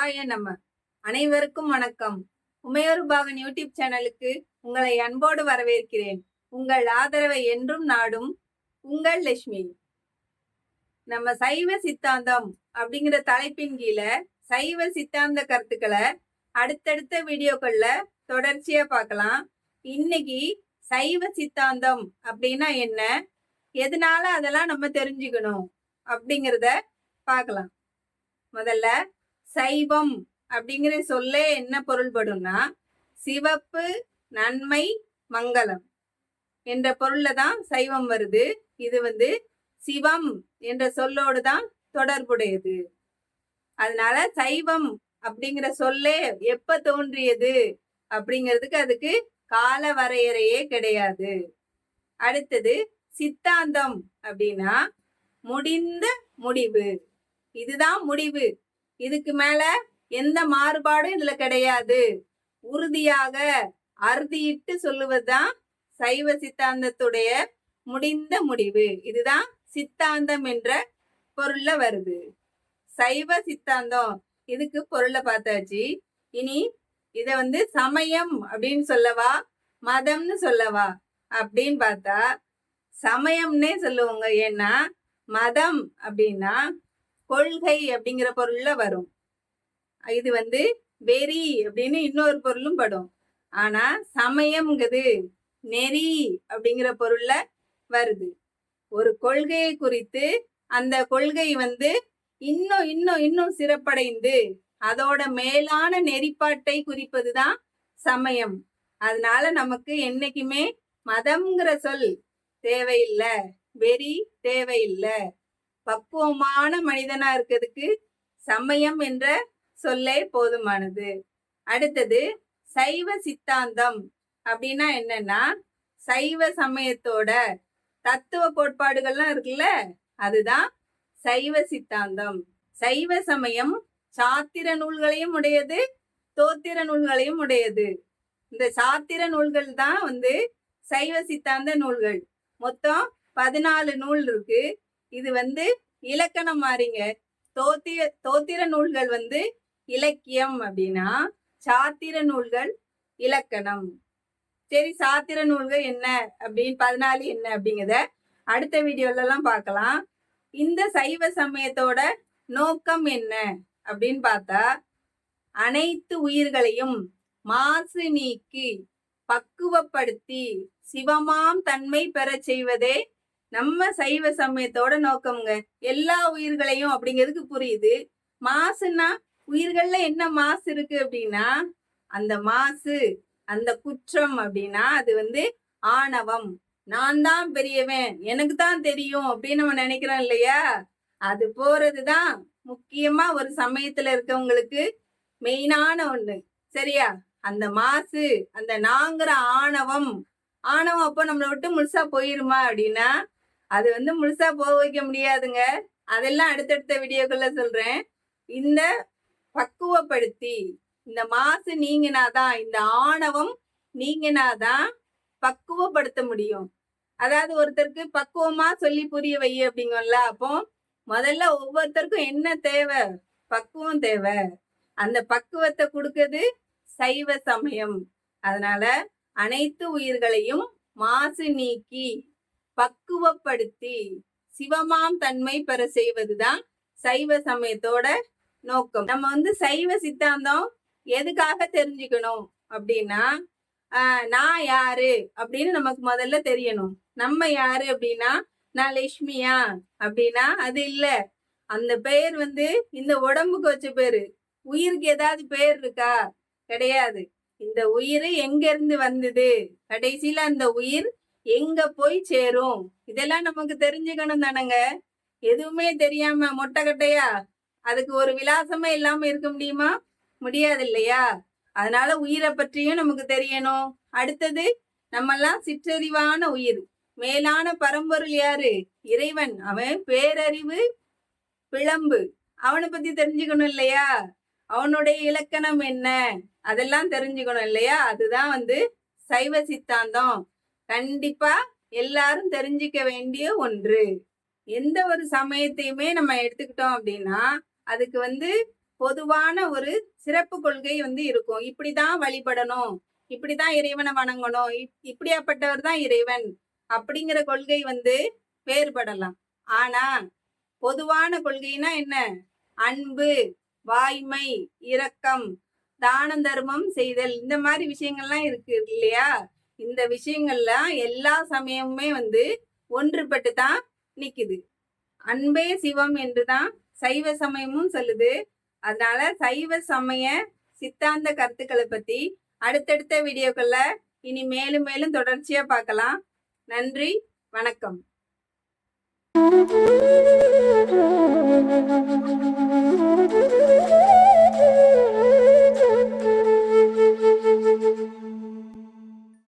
சிவாய நம. அனைவருக்கும் வணக்கம். உமையொரு பாகன் யூடியூப் சேனலுக்கு உங்களை அன்போடு வரவேற்கிறேன். உங்கள் ஆதரவை என்றும் நாடும் உங்கள் லட்சுமி. நம்ம சைவ சித்தாந்தம் அப்படிங்கிற தலைப்பின் கீழே சைவ சித்தாந்த கருத்துக்களை அடுத்தடுத்த வீடியோக்கள்ல தொடர்ச்சியா பார்க்கலாம். இன்னைக்கு சைவ சித்தாந்தம் அப்படின்னா என்ன, எதனால அதெல்லாம் நம்ம தெரிஞ்சுக்கணும் அப்படிங்கிறத பார்க்கலாம். முதல்ல சைவம் அப்படிங்கிற சொல்லே என்ன பொருள்படும்னா, சிவப்பு, நன்மை, மங்களம் என்ற பொருள்ல தான் சைவம் வருது. இது சிவம் என்ற சொல்லோடு தான் தொடர்புடையது. அதனால சைவம் அப்படிங்கிற சொல்லே எப்ப தோன்றியது அப்படிங்கிறதுக்கு அதுக்கு கால வரையறையே கிடையாது. அடுத்தது சித்தாந்தம் அப்படின்னா முடிந்த முடிவு, இதுதான் முடிவு, இதுக்கு மேல எந்த மாறுபாடும் இதுல கிடையாது, உறுதியாக அறுதியிட்டு சொல்லுவதுதான் சைவ சித்தாந்தத்துடைய முடிந்த முடிவு. இதுதான் சித்தாந்தம் என்ற பொருள்ல வருது. சைவ சித்தாந்தம் இதுக்கு பொருளை பார்த்தாச்சு. இனி இத சமயம் அப்படின்னு சொல்லவா, மதம்னு சொல்லவா அப்படின்னு பார்த்தா சமயம்னே சொல்லுவாங்க. ஏன்னா மதம் அப்படின்னா கொள்கை அப்படிங்கிற பொருள்ல வரும். இது வெறி அப்படின்னு இன்னொரு பொருளும் படும். ஆனா சமயம்ங்கிறது நெறி அப்படிங்கிற பொருள்ல வருது. ஒரு கொள்கையை குறித்து அந்த கொள்கை இன்னும் இன்னும் இன்னும் சிறப்படைந்து அதோட மேலான நெறிப்பாட்டை குறிப்பதுதான் சமயம். அதனால நமக்கு என்னைக்குமே மதம்ங்கிற சொல் தேவையில்லை, வெறி தேவையில்லை. பக்குவமான மனிதனா இருக்கிறதுக்கு சமயம் என்ற சொல்லே போதுமானது. அடுத்தது சைவ சித்தாந்தம் அப்படின்னா என்னன்னா, சைவ சமயத்தோட தத்துவ கோட்பாடுகள்லாம் இருக்குல்ல, அதுதான் சைவ சித்தாந்தம். சைவ சமயம் சாத்திர நூல்களையும் உடையது, தோத்திர நூல்களையும் உடையது. இந்த சாத்திர நூல்கள் தான் சைவ சித்தாந்த நூல்கள். மொத்தம் 14 நூல் இருக்கு. இது இலக்கணம் மாறிங்க. தோத்திர நூல்கள் இலக்கியம் அப்படின்னா, சாத்திர நூல்கள் இலக்கணம். சரி, சாத்திர நூல்கள் என்ன அப்படின்னு 14 என்ன அப்படிங்கிறத அடுத்த வீடியோல எல்லாம் பார்க்கலாம். இந்த சைவ சமயத்தோட நோக்கம் என்ன அப்படின்னு பார்த்தா, அனைத்து உயிர்களையும் மாசு நீக்கி பக்குவப்படுத்தி சிவமாம் தன்மை பெற செய்வதே நம்ம சைவ சமயத்தோட நோக்கம்ங்க. எல்லா உயிர்களையும் அப்படிங்கிறதுக்கு புரியுது. மாசுன்னா உயிர்கள்ல என்ன மாசு இருக்கு அப்படின்னா, அந்த மாசு, அந்த குற்றம் அப்படின்னா அது ஆணவம். நான் தான் பெரியவன், எனக்கு தான் தெரியும் அப்படின்னு நம்ம நினைக்கிறோம் இல்லையா, அது போறதுதான் முக்கியமா ஒரு சமயத்துல இருக்கவங்களுக்கு மெயினான ஒண்ணு. சரியா? அந்த மாசு, அந்த நாங்கிற ஆணவம் அப்போ நம்மளை விட்டு முழுசா போயிருமா அப்படின்னா, அது முழுசா போக வைக்க முடியாதுங்க. அதெல்லாம் அடுத்தடுத்த வீடியோக்குள்ள சொல்றேன். இந்த பக்குவப்படுத்தி, இந்த மாசு நீங்கினாதான், இந்த ஆணவம் நீங்கினாதான் பக்குவப்படுத்த முடியும். அதாவது ஒருத்தருக்கு பக்குவமா சொல்லி புரிய வை அப்படிங்கல. அப்போ முதல்ல ஒவ்வொருத்தருக்கும் என்ன தேவை, பக்குவம் தேவை. அந்த பக்குவத்தை கொடுக்கிறது சைவ சமயம். அதனால அனைத்து உயிர்களையும் மாசு நீக்கி பக்குவப்படுத்தி சிவமாம் தன்மை பெற செய்வதுதான் சைவ சமயத்தோட நோக்கம். நம்ம சைவ சித்தாந்தம் எதுக்காக தெரிஞ்சுக்கணும் அப்படின்னா, நான் யாரு அப்படின்னு நமக்கு முதல்ல தெரியணும். நம்ம யாரு அப்படின்னா, நான் லட்சுமியா அப்படின்னா அது இல்ல. அந்த பெயர் இந்த உடம்புக்கு வச்ச பேரு. உயிருக்கு ஏதாவது பெயர் இருக்கா? கிடையாது. இந்த உயிர் எங்க இருந்து வந்தது, கடைசியில அந்த உயிர் எங்க போய் சேரும், இதெல்லாம் நமக்கு தெரிஞ்சுக்கணும் தானங்க. எதுவுமே தெரியாம மொட்டைக்கட்டையா அதுக்கு ஒரு விலாசமே இல்லாம இருக்க முடியுமா? முடியாது இல்லையா? அதனால உயிரை பற்றியும் நமக்கு தெரியணும். அடுத்தது, நம்மெல்லாம் சிற்றறிவான உயிர். மேலான பரம்பொருள் யாரு? இறைவன். அவன் பேரறிவு பிளம்பு. அவனை பத்தி தெரிஞ்சுக்கணும் இல்லையா? அவனுடைய இலக்கணம் என்ன, அதெல்லாம் தெரிஞ்சுக்கணும் இல்லையா? அதுதான் சைவ சித்தாந்தம். கண்டிப்பா எல்லாரும் தெரிஞ்சுக்க வேண்டிய ஒன்று. எந்த ஒரு சமயத்தையுமே நம்ம எடுத்துக்கிட்டோம் அப்படின்னா, அதுக்கு பொதுவான ஒரு சிறப்பு கொள்கை இருக்கும். இப்படிதான் வழிபடணும், இப்படிதான் இறைவனை வணங்கணும், இப்படியாப்பட்டவர் தான் இறைவன் அப்படிங்கிற கொள்கை வேறுபடலாம். ஆனா பொதுவான கொள்கைனா என்ன? அன்பு, வாய்மை, இரக்கம், தானம் தர்மம் செய்தல், இந்த மாதிரி விஷயங்கள்லாம் இருக்கு இல்லையா? இந்த விஷயங்கள்லாம் எல்லா சமயமுமே ஒன்றுபட்டு தான் நிக்குது. அன்பே சிவம் என்றுதான் சைவ சமயமும் சொல்லுது. அதனால சைவ சமய சித்தாந்த கருத்துக்களை பத்தி அடுத்தடுத்த வீடியோக்கள்ல இனி மேலும் மேலும் தொடர்ச்சியா பார்க்கலாம். நன்றி, வணக்கம். Thank you.